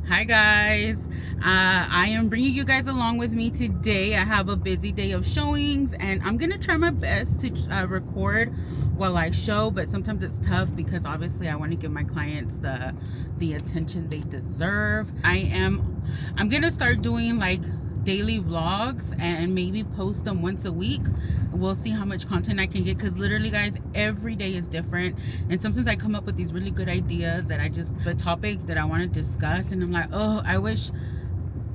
Hi guys, I am bringing you guys along with me today. I have a busy day of showings and I'm gonna try my best to record while I show, but sometimes it's tough because obviously I want to give my clients the attention they deserve. I'm gonna start doing like daily vlogs and maybe post them once a week. We'll see how much content I can get, because literally guys, every day is different, and sometimes I come up with these really good ideas that the topics that I want to discuss, and I'm like, oh, I wish,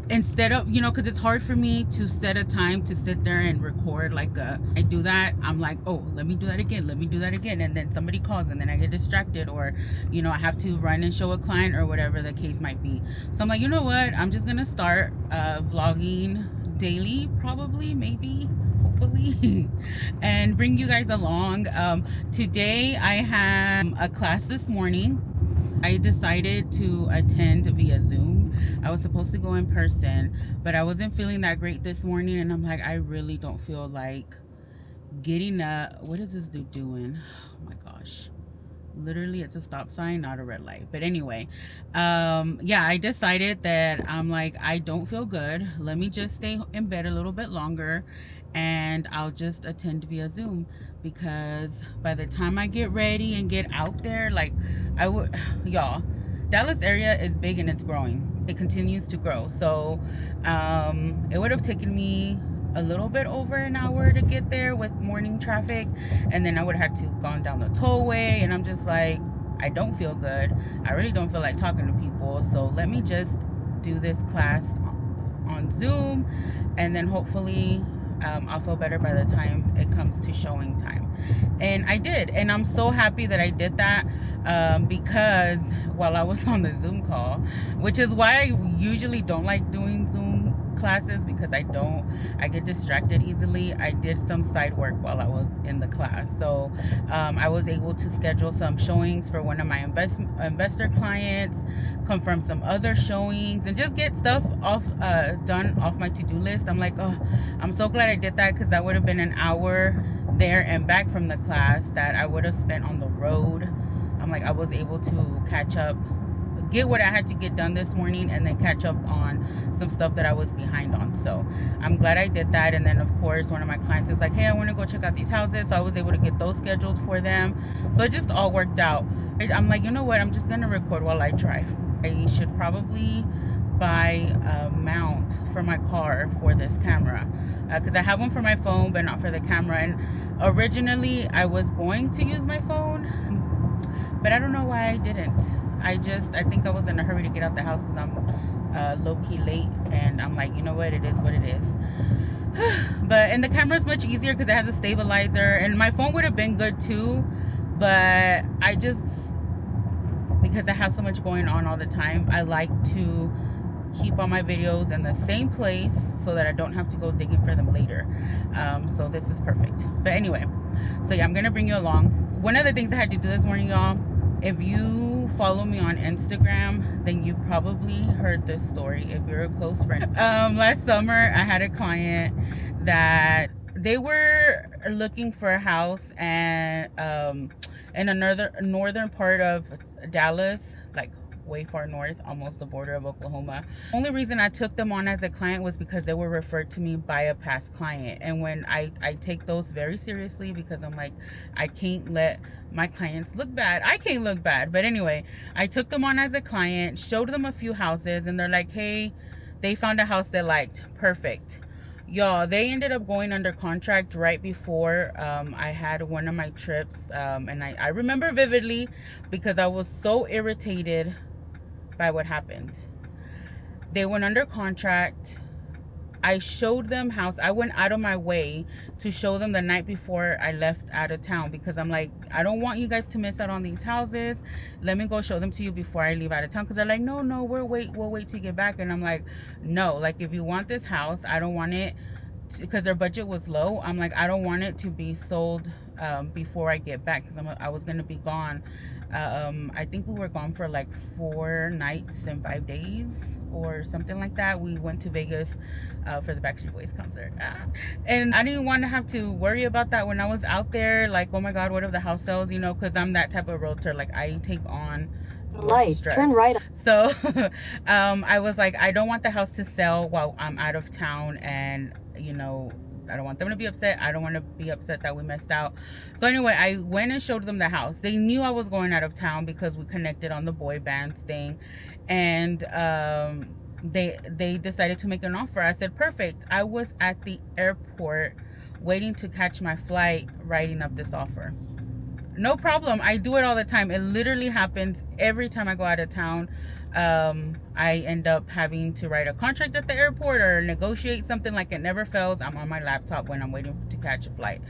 instead of, because it's hard for me to set a time to sit there and record. I do that, I'm like, oh, let me do that again, and then somebody calls and then I get distracted, or I have to run and show a client or whatever the case might be. So I'm like, you know what, I'm just gonna start vlogging daily, probably, maybe, hopefully, and bring you guys along. Today I had a class this morning. I decided to attend via Zoom. I was supposed to go in person, but I wasn't feeling that great this morning, and I'm like, I really don't feel like getting up. What is this dude doing? Oh my gosh. Literally, it's a stop sign, not a red light. But anyway, yeah, I decided that I'm like, I don't feel good. Let me just stay in bed a little bit longer and I'll just attend via Zoom, because by the time I get ready and get out there, like I would, y'all, Dallas area is big and it's growing. It continues to grow. So it would have taken me a little bit over an hour to get there with morning traffic, and then I would have had to gone down the tollway, and I'm just like, I don't feel good. I really don't feel like talking to people, so let me just do this class on Zoom, and then hopefully I'll feel better by the time it comes to showing time. And I did, and I'm so happy that I did that, because while I was on the Zoom call, which is why I usually don't like doing Zoom classes, because I get distracted easily. I did some side work while I was in the class, so I was able to schedule some showings for one of my investor clients, confirm some other showings, and just get stuff done off my to-do list. I'm like, oh, I'm so glad I did that, because that would have been an hour there and back from the class that I would have spent on the road. I'm like, I was able to catch up, get what I had to get done this morning, and then catch up on some stuff that I was behind on. So I'm glad I did that. And then of course one of my clients is like, hey, I want to go check out these houses, so I was able to get those scheduled for them. So it just all worked out. I'm like, you know what, I'm just gonna record while I drive. I should probably buy a mount for my car for this camera, because I have one for my phone but not for the camera. And originally I was going to use my phone, but I don't know why I didn't. I think I was in a hurry to get out the house, because I'm low-key late, and I'm like, you know what, it is what it is. And the camera is much easier because it has a stabilizer, and my phone would have been good too, but because I have so much going on all the time, I like to keep all my videos in the same place so that I don't have to go digging for them later. So this is perfect. But anyway, so yeah, I'm gonna bring you along. One of the things I had to do this morning, y'all, if you follow me on Instagram, then you probably heard this story if you're a close friend. Last summer I had a client that they were looking for a house, and in another northern part of Dallas, like way far north, almost the border of Oklahoma. Only reason I took them on as a client was because they were referred to me by a past client. And when I take those very seriously, because I'm like, I can't let my clients look bad. I can't look bad. But anyway, I took them on as a client, showed them a few houses, and they're like, hey, they found a house they liked. Perfect. Y'all, they ended up going under contract right before I had one of my trips. And I remember vividly, because I was so irritated by what happened. They went under contract. I showed them house. I went out of my way to show them the night before I left out of town, because I'm like, I don't want you guys to miss out on these houses. Let me go show them to you before I leave out of town. Because they're like, no, we'll wait to get back. And I'm like, no, like, if you want this house, I don't want it, because their budget was low. I'm like, I don't want it to be sold before I get back, because I was gonna be gone. I think we were gone for like 4 nights and 5 days or something like that. We went to Vegas for the Backstreet Boys concert, and I didn't want to have to worry about that when I was out there. Like, oh my god, what if the house sells? Because I'm that type of realtor. Like, I take on light, turn right. So I was like, I don't want the house to sell while I'm out of town, and you know, I don't want them to be upset. I don't want to be upset that we missed out. So anyway, I went and showed them the house. They knew I was going out of town because we connected on the boy bands thing, and they decided to make an offer. I said, perfect. I was at the airport waiting to catch my flight, writing up this offer. No problem. I do it all the time. It literally happens every time I go out of town. I end up having to write a contract at the airport or negotiate something. Like, it never fails. I'm on my laptop when I'm waiting to catch a flight,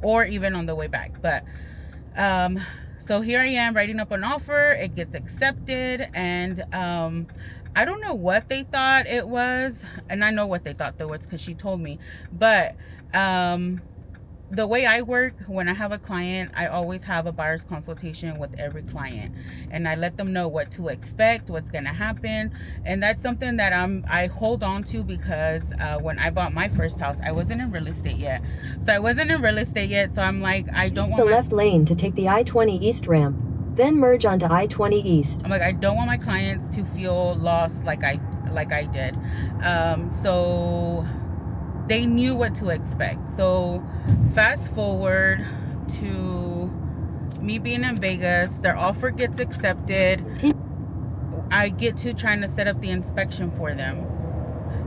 or even on the way back. But so here I am writing up an offer. It gets accepted, and I don't know what they thought it was, and I know what they thought though, was because she told me. But the way I work, when I have a client, I always have a buyer's consultation with every client, and I let them know what to expect, what's going to happen. And that's something that I hold on to, because when I bought my first house, I wasn't in real estate yet. So I'm like, I don't want the left lane to take the I-20 East ramp, then merge onto I-20 East. I'm like, I don't want my clients to feel lost like I did. So they knew what to expect. So fast forward to me being in Vegas, their offer gets accepted. I get to trying to set up the inspection for them,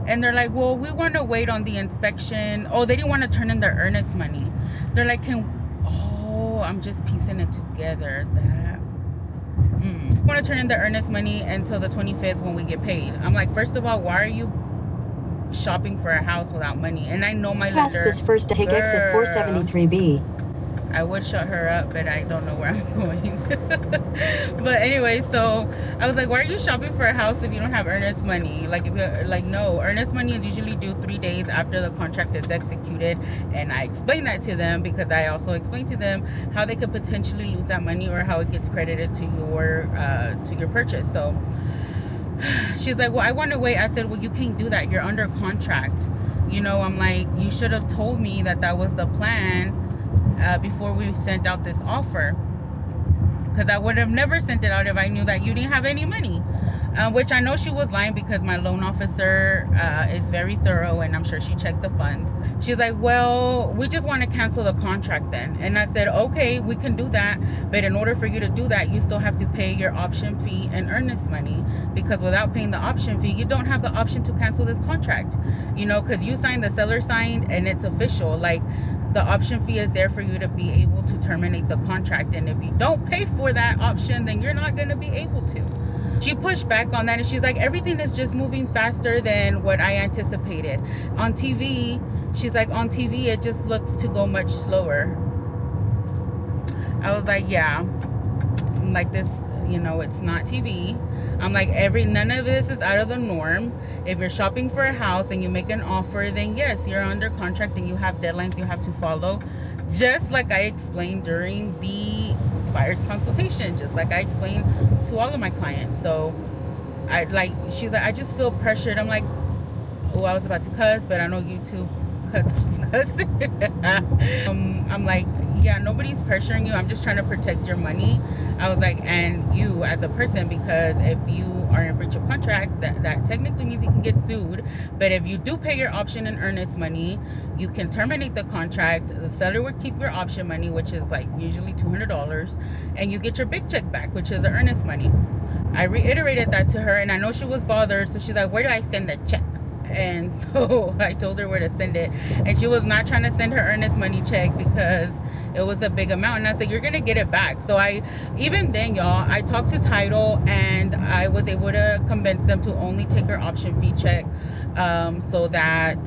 and they're like, well, we want to wait on the inspection. Oh, they didn't want to turn in their earnest money. They're like, I'm just piecing it together. Want to turn in the earnest money until the 25th when we get paid. I'm like, first of all, why are you shopping for a house without money? And I know my lender. This first, take exit 473B. I would shut her up, but I don't know where I'm going. But anyway, so I was like, why are you shopping for a house if you don't have earnest money? Like, if you're like, no, earnest money is usually due 3 days after the contract is executed. And I explained that to them, because I also explained to them how they could potentially lose that money, or how it gets credited to your purchase. So she's like, well, I want to wait. I said, well, you can't do that. You're under contract. You know, I'm like, you should have told me that was the plan before we sent out this offer, because I would have never sent it out if I knew that you didn't have any money. Which I know she was lying, because my loan officer is very thorough, and I'm sure she checked the funds. She's like, well, we just want to cancel the contract then. And I said, okay, we can do that, but in order for you to do that, you still have to pay your option fee and earnest money, because without paying the option fee, you don't have the option to cancel this contract. You know, because you signed, the seller signed, and it's official. Like, the option fee is there for you to be able to terminate the contract, and if you don't pay for that option, then you're not going to be able to. She pushed back on that, and she's like, everything is just moving faster than what I anticipated. On TV, she's like, on TV, it just looks to go much slower. I was like, yeah. I'm like, this, you know, it's not TV. I'm like, none of this is out of the norm. If you're shopping for a house and you make an offer, then yes, you're under contract and you have deadlines you have to follow. Just like I explained during the buyer's consultation, just like I explained to all of my clients. So she's like, I just feel pressured. I'm like, oh, I was about to cuss, but I know YouTube cuts off cussing. I'm like, yeah, nobody's pressuring you. I'm just trying to protect your money. I was like, and you as a person, because if you are in breach of contract, that technically means you can get sued. But if you do pay your option and earnest money, you can terminate the contract. The seller would keep your option money, which is like usually $200, and you get your big check back, which is the earnest money. I reiterated that to her, and I know she was bothered. So she's like, where do I send the check? And so I told her where to send it, and she was not trying to send her earnest money check because it was a big amount. And I said, you're gonna get it back. So even then, y'all, I talked to title, and I was able to convince them to only take her option fee check, so that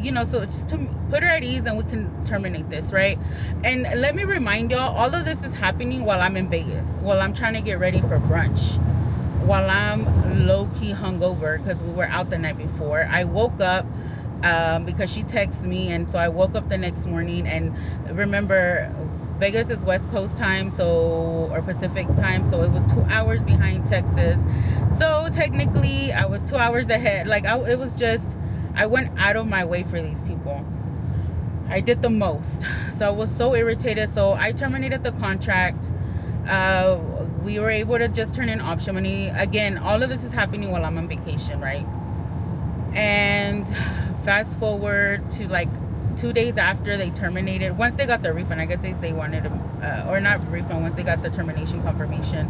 you know, so just to put her at ease, and we can terminate this, right? And let me remind y'all, all of this is happening while I'm in Vegas, while I'm trying to get ready for brunch, while I'm low-key hungover because we were out the night before. I woke up because she texted me, and so I woke up the next morning. And remember, Vegas is West Coast time, or Pacific time, so it was 2 hours behind Texas. So technically I was 2 hours ahead. Like, it was just, I went out of my way for these people. I did the most. So I was so irritated. So I terminated the contract. we were able to just turn in option money. Again, all of this is happening while I'm on vacation, right? And fast forward to like 2 days after they terminated, once they got the refund, I guess they wanted to, or not refund, once they got the termination confirmation,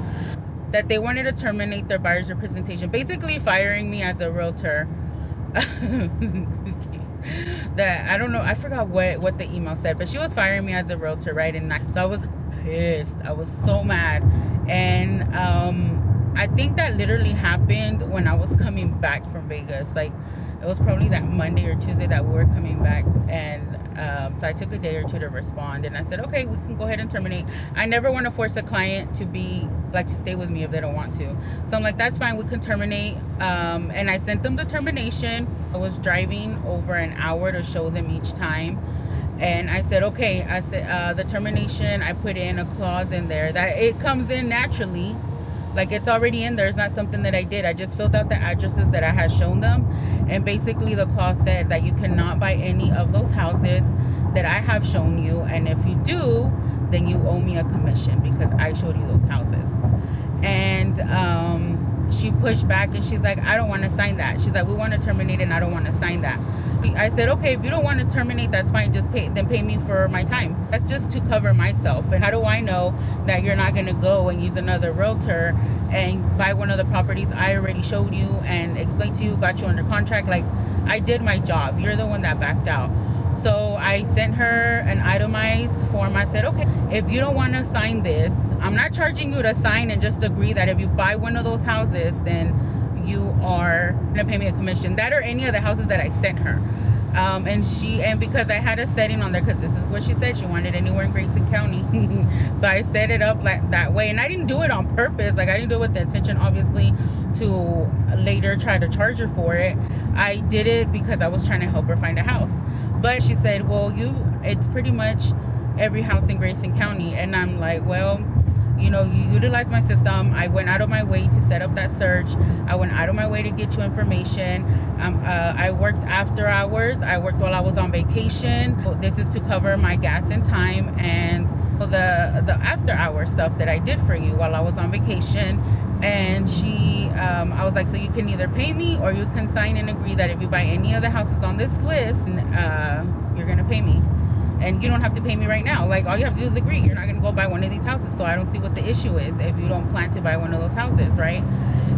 that they wanted to terminate their buyer's representation, basically firing me as a realtor. That I don't know, I forgot what the email said, but she was firing me as a realtor, right? And so I was pissed. I was so mad. And I think that literally happened when I was coming back from Vegas. Like, it was probably that Monday or Tuesday that we were coming back. And so I took a day or two to respond, and I said, okay, we can go ahead and terminate. I never want to force a client to be like to stay with me if they don't want to. So I'm like, that's fine, we can terminate. And I sent them the termination. I was driving over an hour to show them each time. And I said, okay, I said, the termination, I put in a clause in there that it comes in naturally. Like, it's already in there. It's not something that I did. I just filled out the addresses that I had shown them. And basically the clause said that you cannot buy any of those houses that I have shown you. And if you do, then you owe me a commission because I showed you those houses. And she pushed back and she's like, I don't want to sign that. She's like, we want to terminate and I don't want to sign that. I said, okay, if you don't want to terminate, that's fine. Just pay me for my time. That's just to cover myself. And how do I know that you're not going to go and use another realtor and buy one of the properties I already showed you and explained to you, got you under contract? Like, I did my job. You're the one that backed out. So I sent her an itemized form. I said, okay, if you don't want to sign this, I'm not charging you to sign and just agree that if you buy one of those houses, then you are gonna pay me a commission. That or any of the houses that I sent her. And because I had a setting on there, because this is what she said, she wanted anywhere in Grayson County. So I set it up like that way, and I didn't do it on purpose. Like, I didn't do it with the intention, obviously, to later try to charge her for it. I did it because I was trying to help her find a house. But she said, well, it's pretty much every house in Grayson County. And I'm like, well, you know, you utilize my system. I went out of my way to set up that search. I went out of my way to get you information. I worked after hours. I worked while I was on vacation. This is to cover my gas and time and the after hour stuff that I did for you while I was on vacation. And I was like, so you can either pay me or you can sign and agree that if you buy any of the houses on this list, you're gonna pay me. And you don't have to pay me right now. Like, all you have to do is agree. You're not going to go buy one of these houses. So I don't see what the issue is if you don't plan to buy one of those houses, right?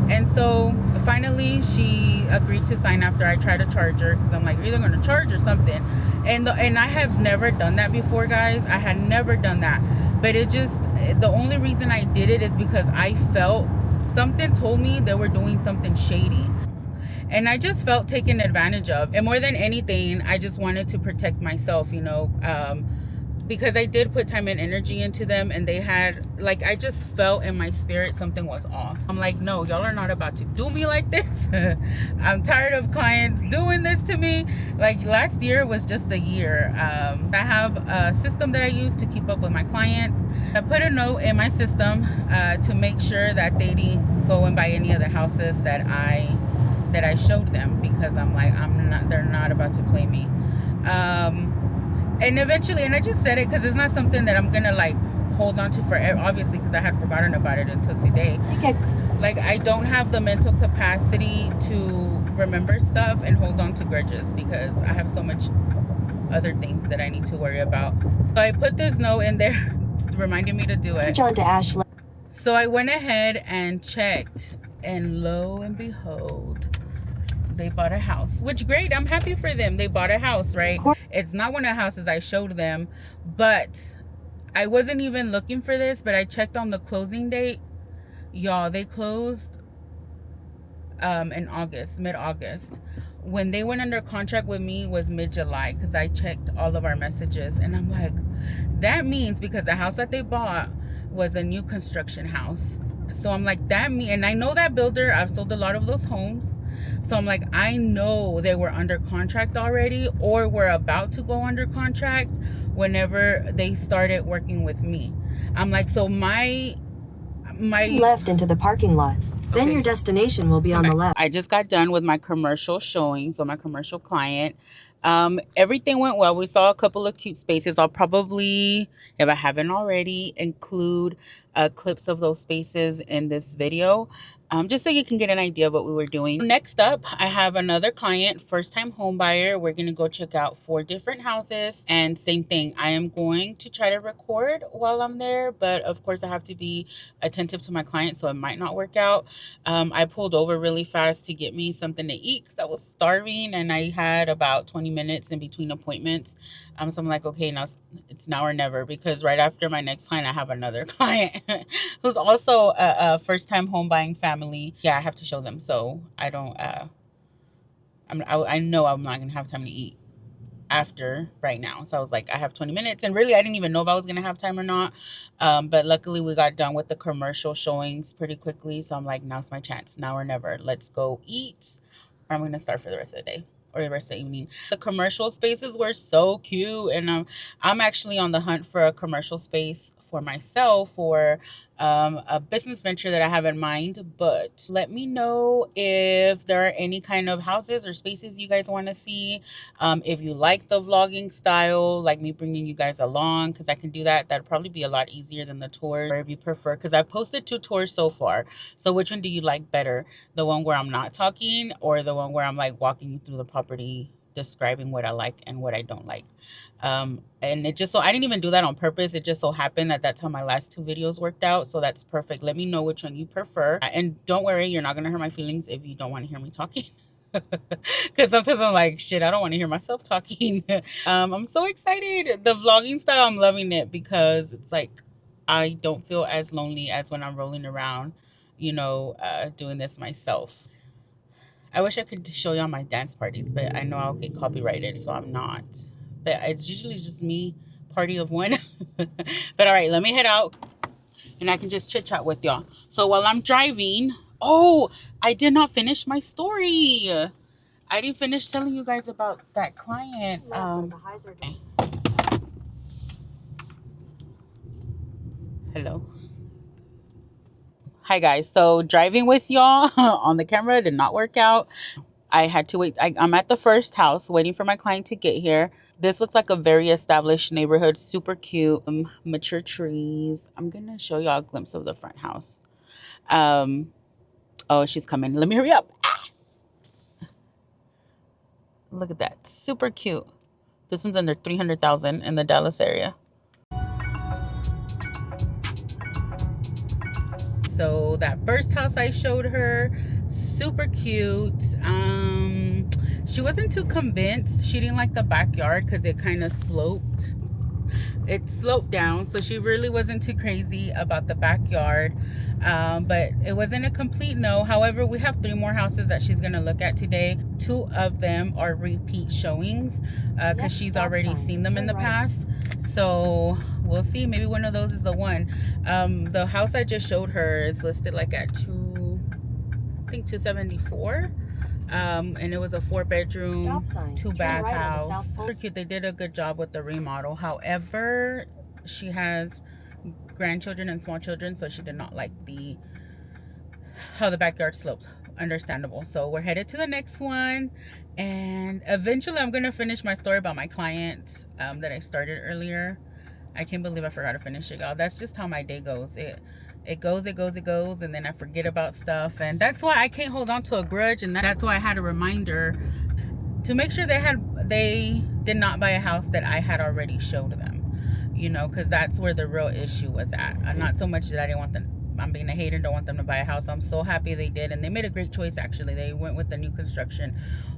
And so finally she agreed to sign after I tried to charge her, because I'm like, you're either going to charge or something. And I have never done that before, guys. I had never done that. But the only reason I did it is because I felt something told me they were doing something shady. And I just felt taken advantage of. And more than anything, I just wanted to protect myself, you know, because I did put time and energy into them. And they had, like, I just felt in my spirit something was off. I'm like, no, y'all are not about to do me like this. I'm tired of clients doing this to me. Like, last year was just a year. I have a system that I use to keep up with my clients. I put a note in my system to make sure that they didn't go and buy any of the houses that I showed them, because I'm like, they're not about to play me. And eventually, and I just said it because it's not something that I'm gonna like hold on to forever, obviously, because I had forgotten about it until today. Like, I don't have the mental capacity to remember stuff and hold on to grudges, because I have so much other things that I need to worry about. So I put this note in there reminding me to do it. John to Ashley. So I went ahead and checked, and lo and behold, they bought a house, which great. I'm happy for them. They bought a house, right? It's not one of the houses I showed them, but I wasn't even looking for this, but I checked on the closing date. Y'all, they closed in August, mid-August. When they went under contract with me was mid-July, because I checked all of our messages. And I'm like, that means, because the house that they bought was a new construction house. So I'm like, and I know that builder. I've sold a lot of those homes. So I'm like, I know they were under contract already, or were about to go under contract whenever they started working with me. I'm like, so my left into the parking lot. Then your destination will be on the left. I just got done with my commercial showing, so my commercial client. Everything went well. We saw a couple of cute spaces. I'll probably, if I haven't already, include clips of those spaces in this video. Just so you can get an idea of what we were doing. Next up, I have another client, first time home buyer. We're going to go check out 4 different houses, and same thing. I am going to try to record while I'm there, but of course I have to be attentive to my client, so it might not work out. I pulled over really fast to get me something to eat because I was starving, and I had about 20 minutes in between appointments. So I'm like, okay, now it's now or never, because right after my next client, I have another client who's also a first-time home buying family. Yeah, I have to show them, so I don't. I know I'm not gonna have time to eat after right now. So I was like, I have 20 minutes, and really I didn't even know if I was gonna have time or not. But luckily we got done with the commercial showings pretty quickly. So I'm like, now's my chance, now or never. Let's go eat, or I'm gonna start for the rest of the day or the rest of the evening. The commercial spaces were so cute, and I'm actually on the hunt for a commercial space for myself for a business venture that I have in mind. But let me know if there are any kind of houses or spaces you guys want to see. If you like the vlogging style, like me bringing you guys along, because I can do that. That'd probably be a lot easier than the tour. Or if you prefer, because I've posted 2 tours so far. So which one do you like better? The one where I'm not talking, or the one where I'm like walking you through the property, describing what I like and what I don't like? And it just so I didn't even do that on purpose. It just so happened that that's how my last 2 videos worked out. So that's perfect. Let me know which one you prefer. And don't worry, you're not going to hurt my feelings if you don't want to hear me talking. Because sometimes I'm like, shit, I don't want to hear myself talking. I'm so excited. The vlogging style, I'm loving it, because it's like I don't feel as lonely as when I'm rolling around, doing this myself. I wish I could show y'all my dance parties, but I know I'll get copyrighted, so I'm not. But it's usually just me, party of one. But all right, let me head out, and I can just chit chat with y'all. So while I'm driving, oh, I did not finish my story. I didn't finish telling you guys about that client. Hello. Hi guys. So driving with y'all on the camera did not work out. I had to wait. I'm at the first house waiting for my client to get here. This looks like a very established neighborhood, super cute, mature trees. I'm gonna show y'all a glimpse of the front house. Oh, she's coming. Let me hurry up. Ah! Look at that, super cute. This one's under 300,000 in the Dallas area. So that first house I showed her, super cute. She wasn't too convinced. She didn't like the backyard because it kind of sloped. It sloped down, so she really wasn't too crazy about the backyard. But it wasn't a complete no. However, we have 3 more houses that she's gonna look at today. 2 of them are repeat showings because she's already seen them in the past. So we'll see. Maybe one of those is the one. The house I just showed her is listed like at 274. And it was a 4-bedroom, 2-bath house. Super cute. They did a good job with the remodel. However, she has grandchildren and small children, so she did not like how the backyard sloped. Understandable. So we're headed to the next one, and eventually I'm gonna finish my story about my client that I started earlier. I can't believe I forgot to finish it, y'all. That's just how my day goes. It goes, and then I forget about stuff, and that's why I can't hold on to a grudge. And that's why I had a reminder to make sure they did not buy a house that I had already showed them, because that's where the real issue was at. Not so much that I didn't want them, I'm being a hater, don't want them to buy a house. I'm so happy they did, and they made a great choice. Actually, they went with the new construction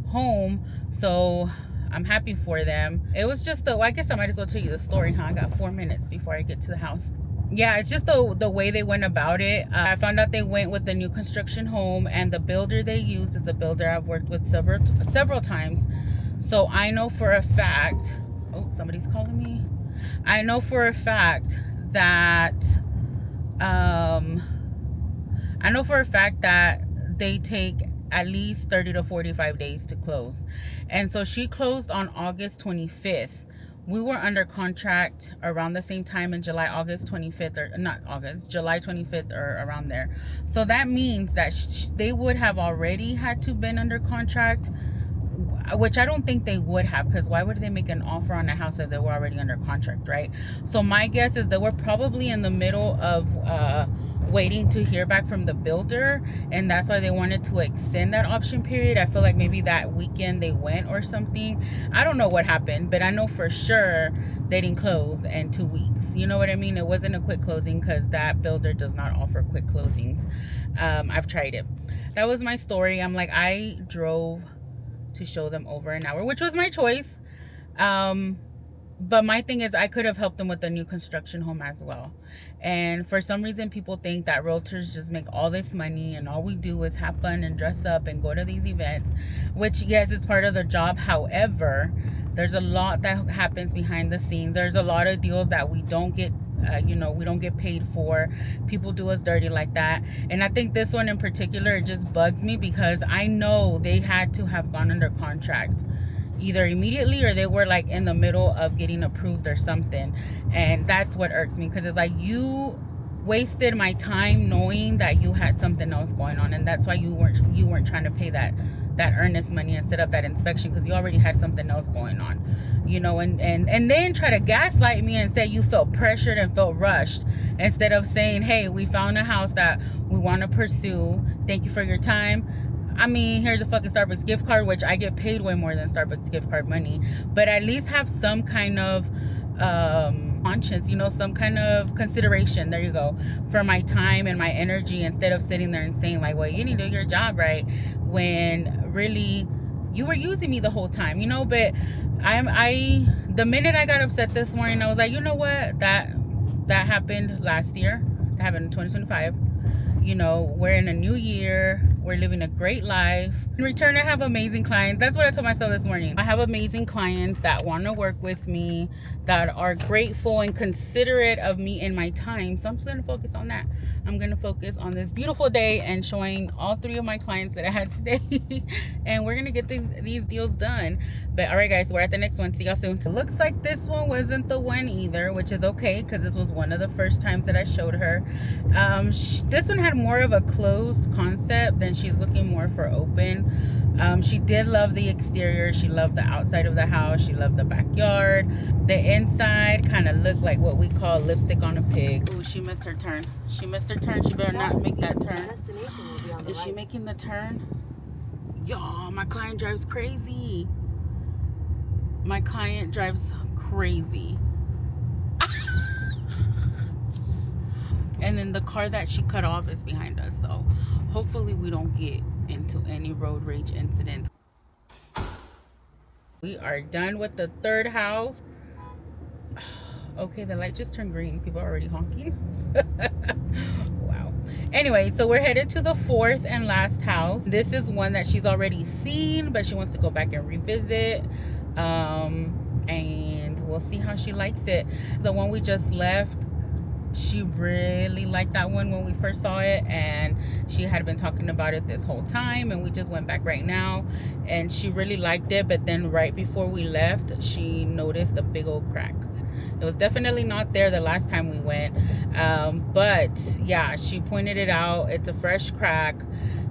home, so I'm happy for them. It was just I guess I might as well tell you the story, huh? I got 4 minutes before I get to the house. Yeah, it's just the way they went about it. I found out they went with the new construction home, and the builder they used is a builder I've worked with several times. So I know for a fact, oh, somebody's calling me. I know for a fact that they take at least 30 to 45 days to close. And so she closed on August 25th, We were under contract around the same time in July, August 25th, or not August, July 25th, or around there. So that means that they would have already had to been under contract, which I don't think they would have, because why would they make an offer on a house if they were already under contract, right? So my guess is that we're probably in the middle of waiting to hear back from the builder, and that's why they wanted to extend that option period. I feel like maybe that weekend they went or something. I don't know what happened, but I know for sure they didn't close in 2 weeks. You know what I mean? It wasn't a quick closing, because that builder does not offer quick closings. I've tried it. That was my story. I'm like, I drove to show them over an hour, which was my choice. But my thing is, I could have helped them with the new construction home as well. And for some reason, people think that realtors just make all this money and all we do is have fun and dress up and go to these events, which yes, is part of the job. However, there's a lot that happens behind the scenes. There's a lot of deals that we don't get we don't get paid for. People do us dirty like that. And I think this one in particular, it just bugs me, because I know they had to have gone under contract either immediately, or they were like in the middle of getting approved or something. And that's what irks me, because it's like, you wasted my time knowing that you had something else going on, and that's why you weren't trying to pay that earnest money and set up that inspection, because you already had something else going on, and then try to gaslight me and say you felt pressured and felt rushed, instead of saying, hey, we found a house that we want to pursue, thank you for your time. I mean, here's a fucking Starbucks gift card, which I get paid way more than Starbucks gift card money, but at least have some kind of conscience, some kind of consideration, there you go, for my time and my energy, instead of sitting there and saying like, well, you didn't do your job right, when really you were using me the whole time, but the minute I got upset this morning, I was like, you know what, that happened last year, that happened in 2025. We're in a new year. We're living a great life. In return, I have amazing clients. That's what I told myself this morning. I have amazing clients that want to work with me, that are grateful and considerate of me and my time. So I'm just going to focus on that. I'm going to focus on this beautiful day and showing all 3 of my clients that I had today. And we're going to get these deals done. But all right, guys, we're at the next one. See y'all soon. It looks like this one wasn't the one either, which is okay, because this was one of the first times that I showed her. This one had more of a closed concept than she's looking more for open. She did love the exterior. She loved the outside of the house. She loved the backyard. The inside kind of looked like what we call lipstick on a pig. Ooh, she missed her turn. She missed her turn. She better not make that turn. Is she making the turn? Y'all, my client drives crazy. My client drives crazy. And then the car that she cut off is behind us, so hopefully we don't get into any road rage incidents. We are done with the 3rd house. Okay, the light just turned green. People are already honking. Wow. Anyway, so we're headed to the 4th and last house. This is one that she's already seen, but she wants to go back and revisit. And we'll see how she likes it. The one we just left, she really liked that one when we first saw it, and she had been talking about it this whole time, and we just went back right now, and she really liked it. But then right before we left, she noticed a big old crack. It was definitely not there the last time we went, but yeah, she pointed it out. It's a fresh crack.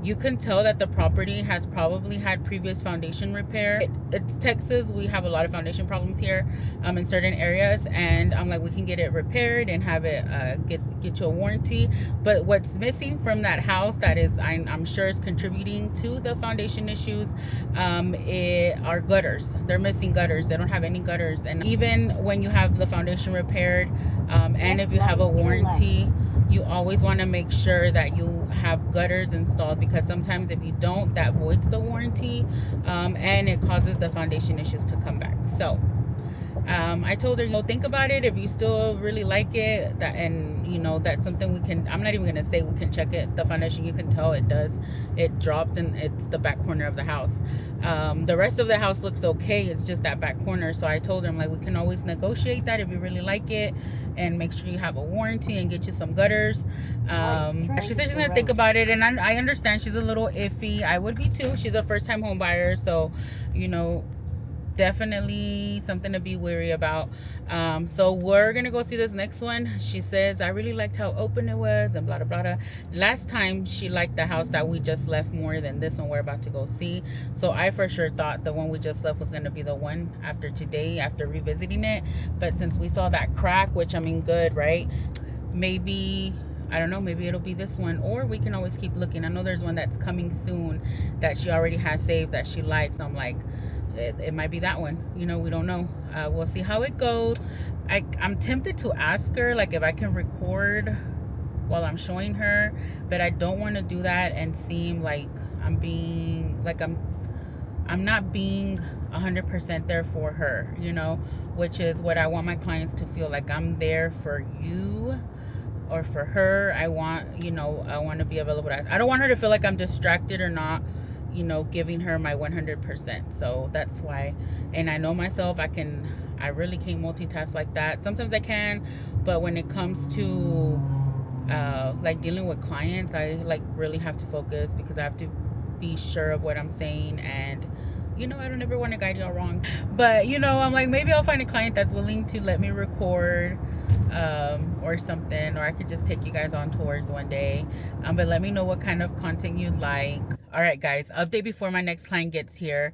You can tell that the property has probably had previous foundation repair. It's Texas. We have a lot of foundation problems here in certain areas, and I'm like, we can get it repaired and have it get you a warranty. But what's missing from that house that is, I'm sure is contributing to the foundation issues, are gutters. They're missing gutters. They don't have any gutters. And even when you have the foundation repaired, and if you have a warranty, you always want to make sure that you have gutters installed, because sometimes if you don't, that voids the warranty, and it causes the foundation issues to come back. So I told her, think about it. If you still really like it, that's something we can, I'm not even gonna say we can check it. The foundation, you can tell it dropped, and it's the back corner of the house. The rest of the house looks okay. It's just that back corner. So I told her, I'm like, we can always negotiate that if you really like it, and make sure you have a warranty and get you some gutters. She said she's gonna think about it, and I understand she's a little iffy. I would be too. She's a first-time home buyer, so definitely something to be wary about. So we're gonna go see this next one. She says, I really liked how open it was and blah blah blah blah. Last time she liked the house that we just left more than this one we're about to go see. So I for sure thought the one we just left was gonna be the one after today, after revisiting it. But since we saw that crack, which I mean, good, right? Maybe, I don't know, maybe it'll be this one, or we can always keep looking. I know there's one that's coming soon that she already has saved that she likes. I'm like, it might be that one. You know, we don't know. We'll see how it goes. I'm tempted to ask her like if I can record while I'm showing her, but I don't want to do that and seem like I'm being like I'm not being 100% there for her, you know, which is what I want my clients to feel, like I'm there for you or for her. I want, you know, I want to be available. I don't want her to feel like I'm distracted or not, you know, giving her my 100%. So that's why. And I know myself, I really can't multitask like that. Sometimes I can, but when it comes to like dealing with clients, I like really have to focus because I have to be sure of what I'm saying. And you know, I don't ever want to guide y'all wrong, but you know, I'm like, maybe I'll find a client that's willing to let me record or something, or I could just take you guys on tours one day. But let me know what kind of content you like. All right guys, update before my next client gets here.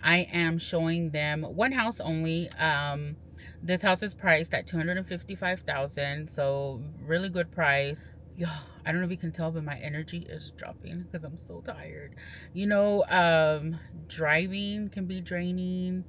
I am showing them one house only. This house is priced at $255,000, so really good price. Yeah, I don't know if you can tell, but my energy is dropping because I'm so tired. You know, driving can be draining,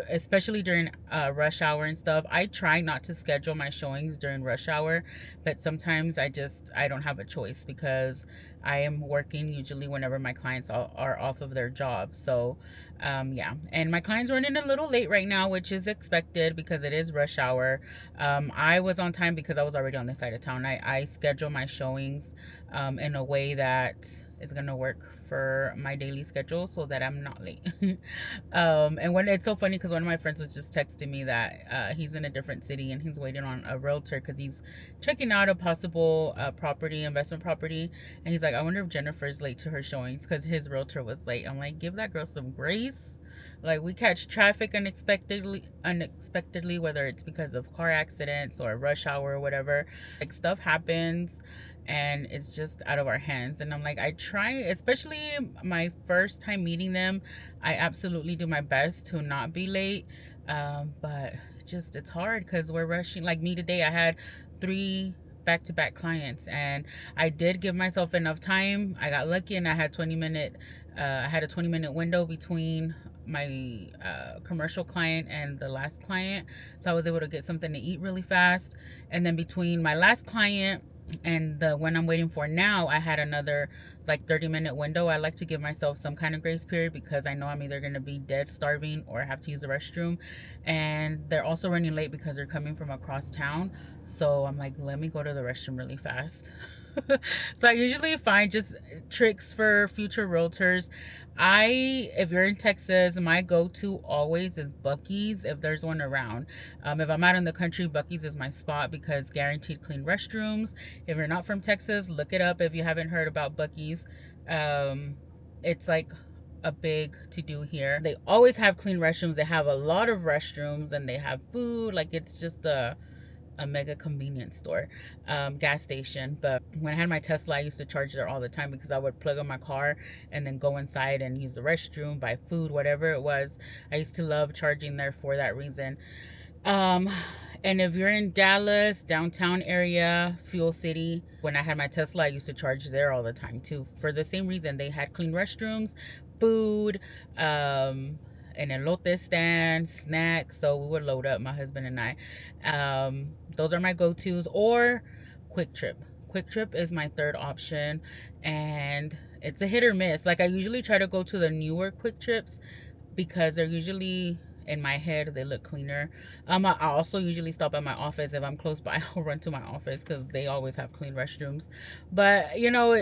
especially during rush hour and stuff. I try not to schedule my showings during rush hour, but sometimes I don't have a choice because I am working usually whenever my clients are off of their job. So yeah, and my client's running a little late right now, which is expected because it is rush hour. I was on time because I was already on this side of town. I schedule my showings in a way that is gonna work for my daily schedule so that I'm not late. And when it's so funny because one of my friends was just texting me that he's in a different city and he's waiting on a realtor because he's checking out a possible investment property, and he's like, I wonder if Jennifer's late to her showings because his realtor was late. I'm like, give that girl some grace. Like, we catch traffic unexpectedly, whether it's because of car accidents or rush hour or whatever. Like, stuff happens and it's just out of our hands. And I'm like, I try, especially my first time meeting them, I absolutely do my best to not be late. But just, it's hard because we're rushing. Like me today, I had 3 back-to-back clients and I did give myself enough time. I got lucky and I had I had a 20-minute window between my commercial client and the last client, so I was able to get something to eat really fast. And then between my last client and the one I'm waiting for now, I had another like 30-minute window. I like to give myself some kind of grace period because I know I'm either going to be dead starving or have to use the restroom. And they're also running late because they're coming from across town, so I'm like, let me go to the restroom really fast. So I usually find just tricks for future realtors. If you're in Texas, my go-to always is Buc-ee's if there's one around. If I'm out in the country, Buc-ee's is my spot because guaranteed clean restrooms. If you're not from Texas, look it up if you haven't heard about Buc-ee's. It's like a big to do here. They always have clean restrooms. They have a lot of restrooms and they have food. Like, it's just a mega convenience store, gas station. But when I had my Tesla, I used to charge there all the time because I would plug in my car and then go inside and use the restroom, buy food, whatever it was. I used to love charging there for that reason. And if you're in Dallas, downtown area, Fuel City, when I had my Tesla, I used to charge there all the time too. For the same reason, they had clean restrooms, food, an elote stand, snacks. So we would load up, my husband and I. Those are my go-tos. Or Quick Trip. Quick Trip is my third option, and it's a hit or miss. Like, I usually try to go to the newer Quick Trips because they're usually, in my head, they look cleaner. I also usually stop at my office. If I'm close by, I'll run to my office because they always have clean restrooms. But you know,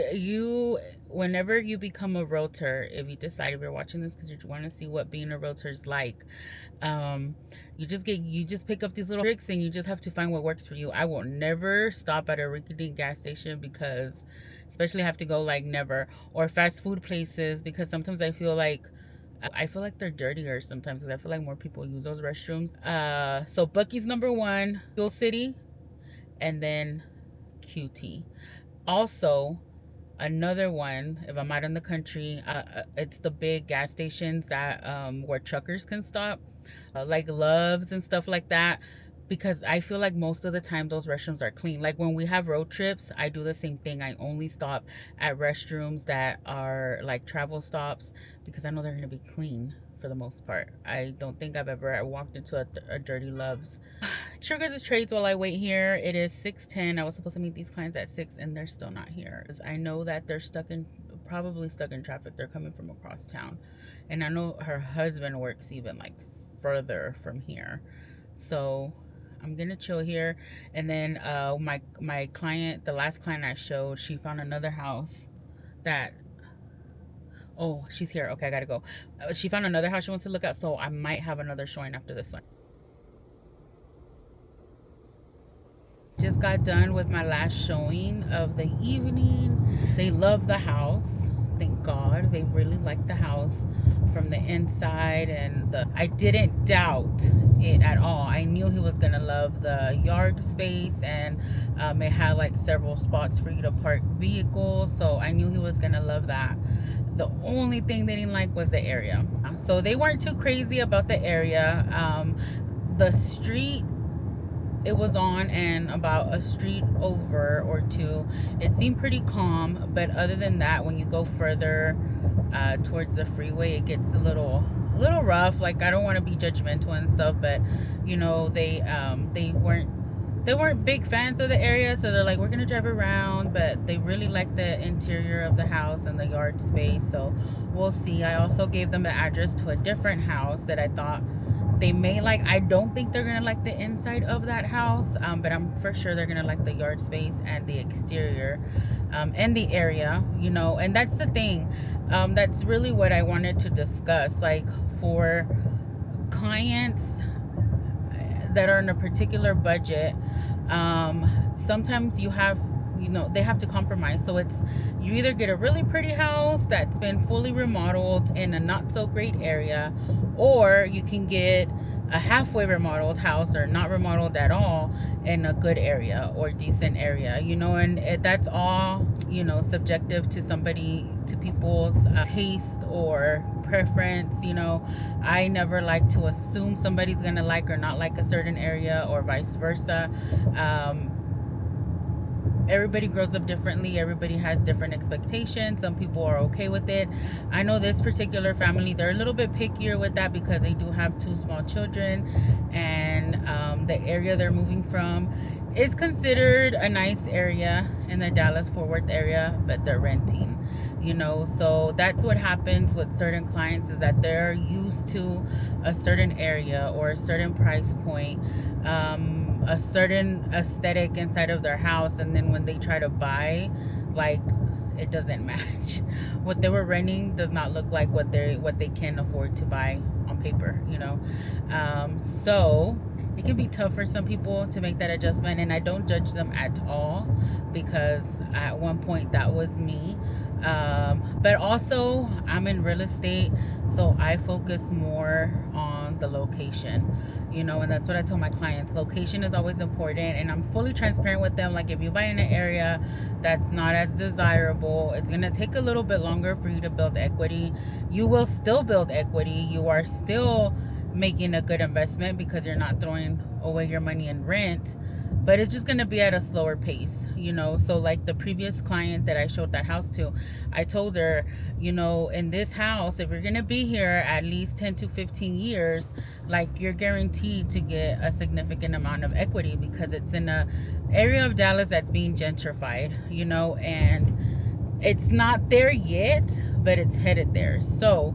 whenever you become a realtor, if you decide, if you're watching this because you want to see what being a realtor is like, you just pick up these little tricks and you just have to find what works for you. I will never stop at a rinky-dink gas station because, especially have to go, like, never, or fast food places, because sometimes I feel like I feel like they're dirtier sometimes because I feel like more people use those restrooms. So Bucky's number one, Fuel City, and then QT. Also, another one, if I'm out in the country, it's the big gas stations that where truckers can stop, like Loves and stuff like that. Because I feel like most of the time those restrooms are clean. Like when we have road trips, I do the same thing. I only stop at restrooms that are like travel stops because I know they're gonna be clean for the most part. I don't think I've ever walked into a dirty Loves. Trigger the trades while I wait here. It is 6:10. I was supposed to meet these clients at 6 and they're still not here. I know that they're probably stuck in traffic. They're coming from across town. And I know her husband works even like further from here. So I'm gonna chill here. And then my client, the last client I showed, she found another house that, oh, she's here. Okay, I gotta go. She found another house she wants to look at, so I might have another showing after this one. Just got done with my last showing of the evening. They love the house, thank God. They really like the house from the inside, and I didn't doubt it at all. I knew he was gonna love the yard space, and it had like several spots for you to park vehicles, so I knew he was gonna love that. The only thing they didn't like was the area. So they weren't too crazy about the area. The street it was on, and about a street over or two, it seemed pretty calm. But other than that, when you go further towards the freeway, it gets a little rough. Like, I don't want to be judgmental and stuff, but you know, they weren't big fans of the area, so they're like, we're gonna drive around, but they really like the interior of the house and the yard space, so we'll see. I also gave them the address to a different house that I thought they may like. I don't think they're gonna like the inside of that house, but I'm for sure they're gonna like the yard space and the exterior, and the area, you know. And that's the thing, that's really what I wanted to discuss. Like, for clients that are in a particular budget, sometimes you have, you know, they have to compromise. So it's, you either get a really pretty house that's been fully remodeled in a not so great area, or you can get a halfway remodeled house or not remodeled at all in a good area or decent area, you know. And that's all, you know, subjective to people's taste or preference, you know. I never like to assume somebody's gonna like or not like a certain area, or vice versa. Everybody grows up differently. Everybody has different expectations. Some people are okay with it. I know this particular family, they're a little bit pickier with that because they do have 2 small children, and the area they're moving from is considered a nice area in the Dallas-Fort Worth area, but they're renting, you know. So that's what happens with certain clients, is that they're used to a certain area or a certain price point, a certain aesthetic inside of their house, and then when they try to buy, like, it doesn't match. What they were renting does not look like what they can afford to buy on paper, you know. So it can be tough for some people to make that adjustment, and I don't judge them at all, because at one point that was me. But also, I'm in real estate, so I focus more on the location, you know. And that's what I tell my clients: location is always important, and I'm fully transparent with them. Like, if you buy in an area that's not as desirable, it's gonna take a little bit longer for you to build equity. You will still build equity. You are still making a good investment because you're not throwing away your money in rent, but it's just gonna be at a slower pace, you know. So like the previous client that I showed that house to, I told her, you know, in this house, if you're gonna be here at least 10 to 15 years, like, you're guaranteed to get a significant amount of equity, because it's in a area of Dallas that's being gentrified, you know, and it's not there yet, but it's headed there. So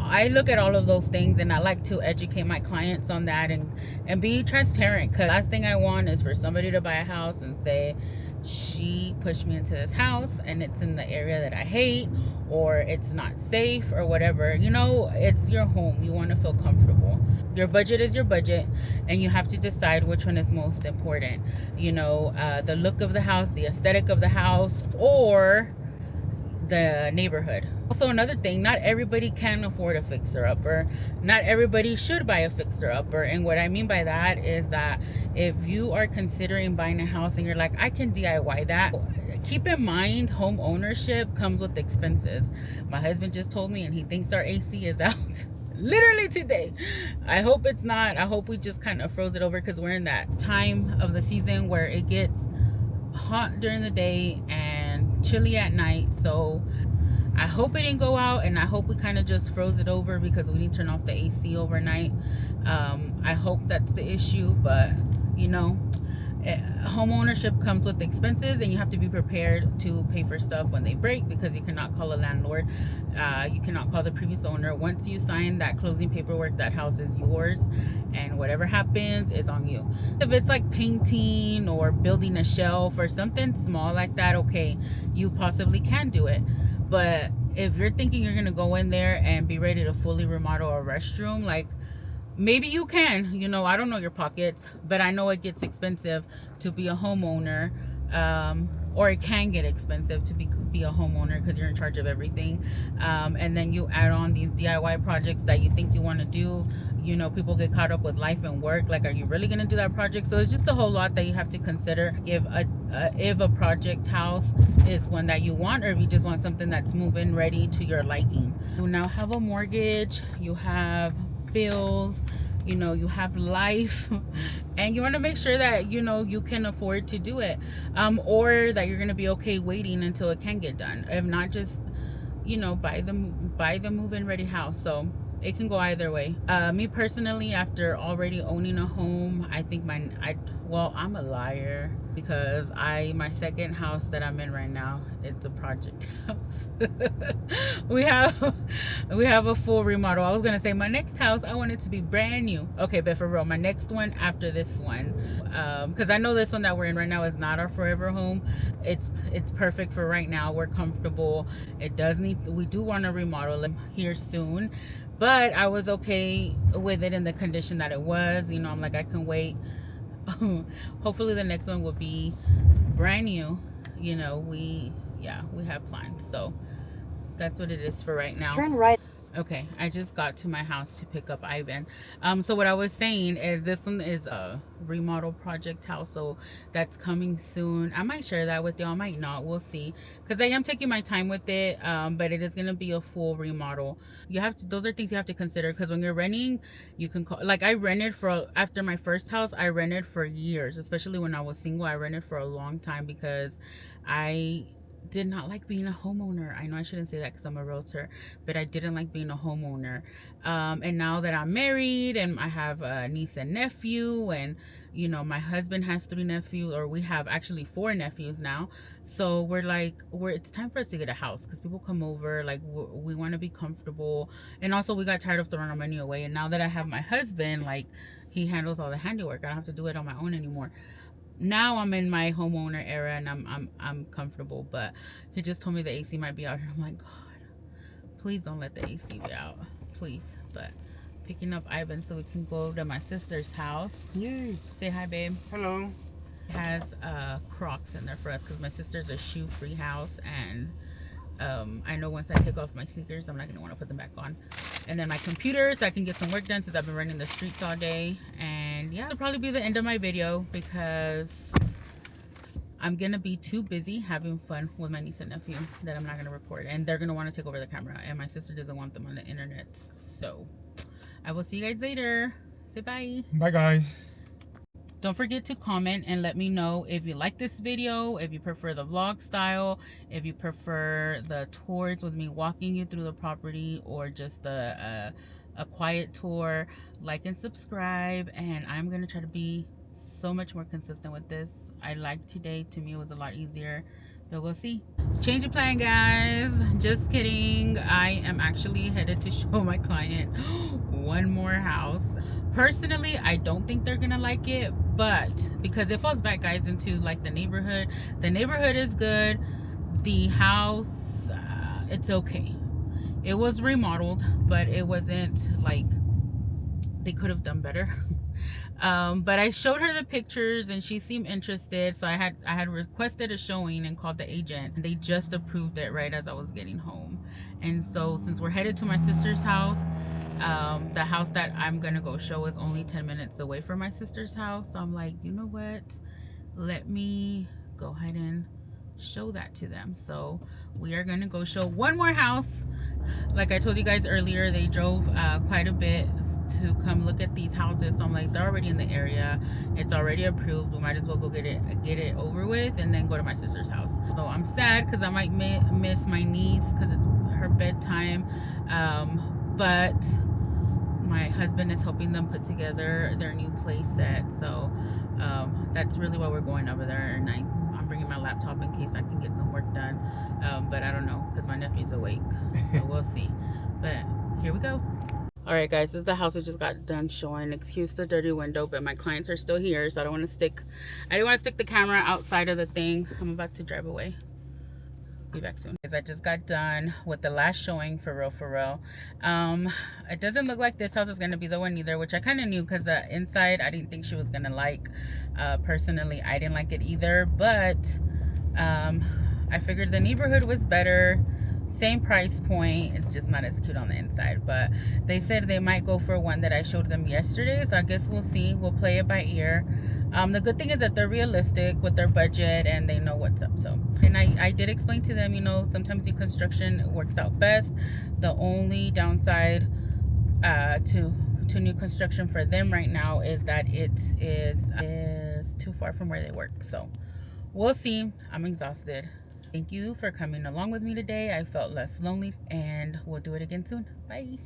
I look at all of those things, and I like to educate my clients on that, and be transparent, because last thing I want is for somebody to buy a house and say, she pushed me into this house and it's in the area that I hate, or it's not safe, or whatever. You know, it's your home. You want to feel comfortable. Your budget is your budget, and you have to decide which one is most important, you know. The look of the house, the aesthetic of the house, or the neighborhood. Also, another thing, not everybody can afford a fixer-upper. Not everybody should buy a fixer-upper. And what I mean by that is that if you are considering buying a house and you're like, I can DIY that, keep in mind, home ownership comes with expenses. My husband just told me, and he thinks our AC is out. Literally today. I hope it's not. I hope we just kind of froze it over, because we're in that time of the season where it gets hot during the day and chilly at night. So I hope it didn't go out, and I hope we kind of just froze it over, because we need to turn off the AC overnight. I hope that's the issue, but you know, home ownership comes with expenses, and you have to be prepared to pay for stuff when they break, because you cannot call a landlord. You cannot call the previous owner. Once you sign that closing paperwork, that house is yours, and whatever happens is on you. If it's like painting or building a shelf or something small like that, okay, you possibly can do it. But if you're thinking you're gonna go in there and be ready to fully remodel a restroom, like, maybe you can, you know, I don't know your pockets, but I know it gets expensive to be a homeowner, or it can get expensive to be a homeowner, because you're in charge of everything. And then you add on these DIY projects that you think you want to do. You know, people get caught up with life and work, like, are you really going to do that project? So it's just a whole lot that you have to consider if a project house is one that you want, or if you just want something that's move-in ready to your liking. You now have a mortgage, you have bills, you know, you have life, and you want to make sure that, you know, you can afford to do it, or that you're going to be okay waiting until it can get done. If not, just, you know, buy the move-in ready house. So it can go either way. Me personally, after already owning a home, I think well, I'm a liar, because my second house that I'm in right now, it's a project house. we have a full remodel. I was gonna say my next house, I want it to be brand new. Okay, but for real, my next one after this one, because I know this one that we're in right now is not our forever home. It's perfect for right now. We're comfortable. We do want to remodel it here soon, but I was okay with it in the condition that it was. You know, I'm like, I can wait. Hopefully the next one will be brand new. You know, we have plans, so that's what it is for right now. Turn right. Okay, I just got to my house to pick up Ivan. So what I was saying is, this one is a remodel project house, so that's coming soon. I might share that with y'all, I might not, we'll see, because I am taking my time with it. But it is going to be a full remodel. Those are things you have to consider, because when you're renting, you can call, like, I rented after my first house, I rented for years, especially when I was single. I rented for a long time because I did not like being a homeowner. I know I shouldn't say that because I'm a realtor, but I didn't like being a homeowner. And now that I'm married and I have a niece and nephew, and you know, my husband has 3 nephews, or we have actually 4 nephews now. So it's time for us to get a house, because people come over, like, we want to be comfortable. And also, we got tired of throwing our money away. And now that I have my husband, like, he handles all the handiwork, I don't have to do it on my own anymore. Now I'm in my homeowner era, and I'm comfortable. But he just told me the AC might be out, and I'm like, God, please don't let the AC be out, please. But picking up Ivan so we can go to my sister's house. Yay! Say hi, babe. Hello. It has Crocs in there for us, because my sister's a shoe-free house, and I know once I take off my sneakers, I'm not gonna want to put them back on. And then my computer, so I can get some work done, since I've been running the streets all day. And yeah, it'll probably be the end of my video, because I'm gonna be too busy having fun with my niece and nephew that I'm not gonna record, and they're gonna want to take over the camera, and my sister doesn't want them on the internet. So I will see you guys later. Say bye. Bye, guys. Don't forget to comment and let me know if you like this video, if you prefer the vlog style, if you prefer the tours with me walking you through the property, or just a quiet tour. Like and subscribe, and I'm gonna try to be so much more consistent with this. I liked today. To me, it was a lot easier, but we'll see. Change of plan, guys. Just kidding. I am actually headed to show my client one more house. Personally, I don't think they're gonna like it, but because it falls back, guys, into like the neighborhood. The neighborhood is good. The house, it's okay. It was remodeled, but it wasn't like, they could have done better. But I showed her the pictures and she seemed interested, so I had requested a showing and called the agent. They just approved it right as I was getting home. And so since we're headed to my sister's house, the house that I'm gonna go show is only 10 minutes away from my sister's house. So I'm like, you know what, let me go ahead and show that to them. So we are gonna go show one more house. Like I told you guys earlier, they drove quite a bit to come look at these houses. So I'm like, they're already in the area, it's already approved, we might as well go get it over with and then go to my sister's house. So I'm sad because I might miss my niece because it's her bedtime, but my husband is helping them put together their new play set. So that's really why we're going over there. And I'm bringing my laptop in case I can get some work done, but I don't know because my nephew's awake, so we'll see. But here we go. All right, guys, this is the house I just got done showing. Excuse the dirty window, but my clients are still here, so I didn't want to stick the camera outside of the thing. I'm about to drive away. Be back soon. I just got done with the last showing, for real. It doesn't look like this house is going to be the one either, which I kind of knew because the inside I didn't think she was going to like. Personally, I didn't like it either, but I figured the neighborhood was better, same price point, it's just not as cute on the inside. But they said they might go for one that I showed them yesterday, so I guess we'll see. We'll play it by ear. The good thing is that they're realistic with their budget and they know what's up. So, and I did explain to them, you know, sometimes new construction works out best. The only downside to new construction for them right now is that it is too far from where they work. So we'll see. I'm exhausted. Thank you for coming along with me today. I felt less lonely, and we'll do it again soon. Bye.